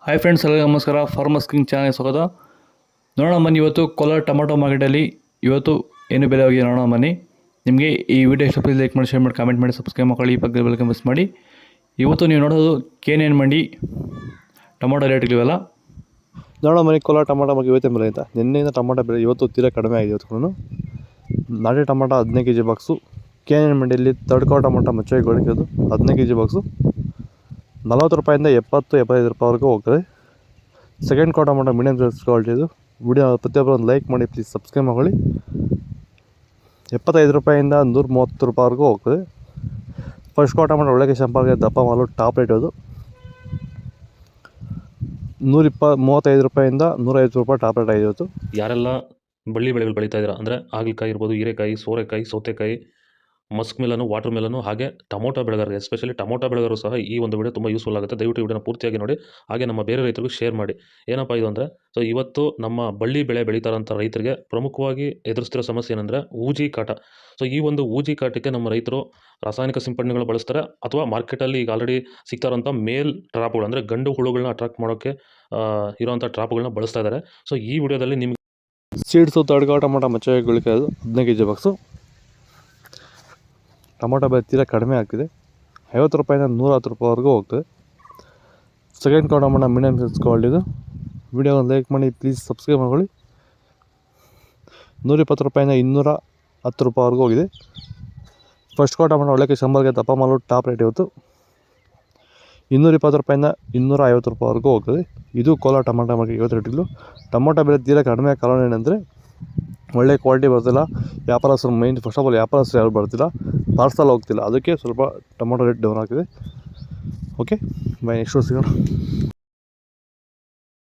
Hi friends, ಎಲ್ಲರಿಗೂ ನಮಸ್ಕಾರ. Farmers king channel ಸ್ವಾಗತ. ನೋಡೋಣ ಬನ್ನಿ, ಇವತ್ತು ಕೋಲಾರ ಟೊಮಾಟೊ ಮಾರ್ಕೆಟಲ್ಲಿ ಇವತ್ತು ಏನು ಬೆಲೆ ಹೋಗಿದೆ ನೋಡೋಣ ಬನ್ನಿ. ನಿಮಗೆ ಈ ವಿಡಿಯೋ ಇಷ್ಟ ಲೈಕ್ ಮಾಡಿ, ಶೇರ್ ಮಾಡಿ, ಕಾಮೆಂಟ್ ಮಾಡಿ, ಸಬ್ಸ್ಕ್ರೈಬ್ ಮಾಡಿ, ಈ ಪಕ್ಕದ ಬೆಲ್ ಮಿಸ್ ಮಾಡಿ. ಇವತ್ತು ನೀವು ನೋಡೋದು KNN ಮಂಡಿ ಟೊಮಾಟೊ ರೇಟ್ಗಳಿವೆಲ್ಲ ನೋಡೋಣ ಬನ್ನಿ. ಕೋಲಾರ ಟೊಮಾಟೊ ಬಗ್ಗೆ ಇವತ್ತೇ ಬೆಲೆ ಅಂತ. ನಿನ್ನೆಯಿಂದ ಟೊಮಾಟೊ ಬೆಲೆ ಇವತ್ತು ತೀರಾ ಕಡಿಮೆ ಆಗಿದೆ. ಇವತ್ತು ನಾಟಿ ಟೊಮಾಟೊ 15 kg ಬಾಕ್ಸು KNN ಮಂಡಿಯಲ್ಲಿ ತಡ್ಕೋ ಟೊಮಾಟೊ ಮಚ್ಚೆ ಗೋಳಿಕೋದು 15 kg ಬಾಕ್ಸು 40 ರೂಪಾಯಿಂದ 70-75 ರೂಪಾಯಿವರೆಗೂ ಹೋಗ್ತದೆ. ಸೆಕೆಂಡ್ ಕೋ ಟೊಮಾಟೊ ಮೀಡಿಯಮ್ ಸೈಜ್ ಕ್ವಾಲಿಟಿ ಇದು. ವಿಡಿಯೋ ಪ್ರತಿಯೊಬ್ಬರು ಒಂದು ಲೈಕ್ ಮಾಡಿ, ಪ್ಲೀಸ್ ಸಬ್ಸ್ಕ್ರೈಬ್ ಮಾಡಿ. 75 ರೂಪಾಯಿಂದ 130 ರೂಪಾಯಿವರೆಗೂ ಹೋಗ್ತದೆ. ಫಸ್ಟ್ ಕೋ ಟೊಮಾಟೊ ಒಳ್ಳೆಗೆ ಸಂಪಾದನೆ ದಪ್ಪ ಮಾಲು ಟಾಪ್ ರೇಟ್ ಅದು 135 ರೂಪಾಯಿಂದ 150 ರೂಪಾಯಿ ಟಾಪ್ ರೇಟ್ ಆಗಿದೆ ಇವತ್ತು. ಯಾರೆಲ್ಲ ಬಳ್ಳಿ ಬೆಳೆಗಳು ಬೆಳೀತಾ ಇದ್ದೀರಾ ಅಂದರೆ ಹಾಗಲಕಾಯಿ ಇರ್ಬೋದು, ಹೀರೆಕಾಯಿ, ಸೋರೆಕಾಯಿ, ಸೌತೆಕಾಯಿ, ಮಸ್ಕ್ ಮೆಲನು, ವಾಟರ್ ಮೆಲನು, ಹಾಗೆ ಟೊಮೊಟೊ ಬೆಳೆಗಾರರು, ಎಸ್ಪೆಷಲಿ ಟೊಮೊಟೊ ಬೆಳೆಗಾರರು ಸಹ ಈ ಒಂದು ವಿಡಿಯೋ ತುಂಬ ಯೂಸ್ಫುಲ್ ಆಗುತ್ತೆ. ದಯವಿಟ್ಟು ವಿಡಿಯೋನ ಪೂರ್ತಿಯಾಗಿ ನೋಡಿ, ಹಾಗೆ ನಮ್ಮ ಬೇರೆ ರೈತರಿಗೂ ಶೇರ್ ಮಾಡಿ. ಏನಪ್ಪ ಇದು ಅಂದರೆ, ಸೊ ಇವತ್ತು ನಮ್ಮ ಬಳ್ಳಿ ಬೆಳೆ ಬೆಳೀತಾರಂಥ ರೈತರಿಗೆ ಪ್ರಮುಖವಾಗಿ ಎದುರಿಸ್ತಿರೋ ಸಮಸ್ಯೆ ಏನಂದರೆ ಊಜಿ ಕಾಟ. ಸೊ ಈ ಒಂದು ಊಜಿ ಕಾಟಕ್ಕೆ ನಮ್ಮ ರೈತರು ರಾಸಾಯನಿಕ ಸಿಂಪಡಣೆಗಳು ಬಳಸ್ತಾರೆ, ಅಥವಾ ಮಾರ್ಕೆಟಲ್ಲಿ ಈಗ ಆಲ್ರೆಡಿ ಸಿಗ್ತಾರಂಥ ಮೇಲ್ ಟ್ರಾಪ್ಗಳು ಅಂದರೆ ಗಂಡು ಹುಳುಗಳನ್ನ ಅಟ್ರಾಕ್ಟ್ ಮಾಡೋಕ್ಕೆ ಇರೋವಂಥ ಟ್ರಾಪ್ಗಳನ್ನ ಬಳಸ್ತಾ ಇದ್ದಾರೆ. ಸೊ ಈ ವಿಡಿಯೋದಲ್ಲಿ ನಿಮಗೆ ಸೀಡ್ಸು ತಡ್ಕೋ ಟೊಮಾಟೊ ಮಚ್ಚೆ ಗೋಳಿಕೋದು 15 kg ಬಾಕ್ಸು. ಟೊಮಾಟೊ ಬೆಲೆ ತೀರಾ ಕಡಿಮೆ ಆಗ್ತಿದೆ. 50 ರೂಪಾಯಿಂದ 110 ರೂಪಾಯಿವರೆಗೂ ಹೋಗ್ತದೆ. ಸೆಕೆಂಡ್ ಕೋ ಟೊಮಾಟೊ ಮೀಡಿಯಮ್ ಸೈಜ್ ಕ್ವಾಲಿಟಿದು. ವಿಡಿಯೋ ಒಂದು ಲೈಕ್ ಮಾಡಿ, ಪ್ಲೀಸ್ ಸಬ್ಸ್ಕ್ರೈಬ್ ಮಾಡಿ. 120 ರೂಪಾಯಿಂದ 210 ರೂಪಾಯಿವರೆಗೂ ಹೋಗಿದೆ. ಫಸ್ಟ್ ಕೋ ಟೊಮಾಟೊ ಒಳ್ಳೆಗೆ ಸಂಬರ್ಗೆ ದಪ್ಪ ಮಾಲು ಟಾಪ್ ರೇಟ್ ಇವತ್ತು 220 ರೂಪಾಯಿಂದ 250 ರೂಪಾಯಿವರೆಗೂ ಹೋಗ್ತದೆ. ಇದು ಕೋಲಾರ ಟೊಮಾಟೊ ಮಾರ್ಕೆಟ್ ಇವತ್ತು ರೇಟ್ಗಳು. ಟೊಮಾಟೊ ಬೆಲೆ ತೀರಾ ಕಡಿಮೆ ಕಾರಣ ಏನಂದರೆ ಒಳ್ಳೆ ಕ್ವಾಲಿಟಿ ಬರ್ತಿಲ್ಲ. ವ್ಯಾಪಾರಸ್ಥರು ಮೈನ್ ಫಸ್ಟ್ ಆಫ್ ಆಲ್ ವ್ಯಾಪಾರಸ್ಥರು ಯಾರು ಬರ್ತಿಲ್ಲ, ಪಾರ್ಸಲ್ ಹೋಗ್ತಿಲ್ಲ. ಅದಕ್ಕೆ ಸ್ವಲ್ಪ ಟೊಮಾಟೊ ರೇಟ್ ಡೌನ್ ಆಗ್ತಿದೆ. ಓಕೆ, ಬೈ, ನೆಕ್ಸ್ಟ್ ಸಿಗೋಣ.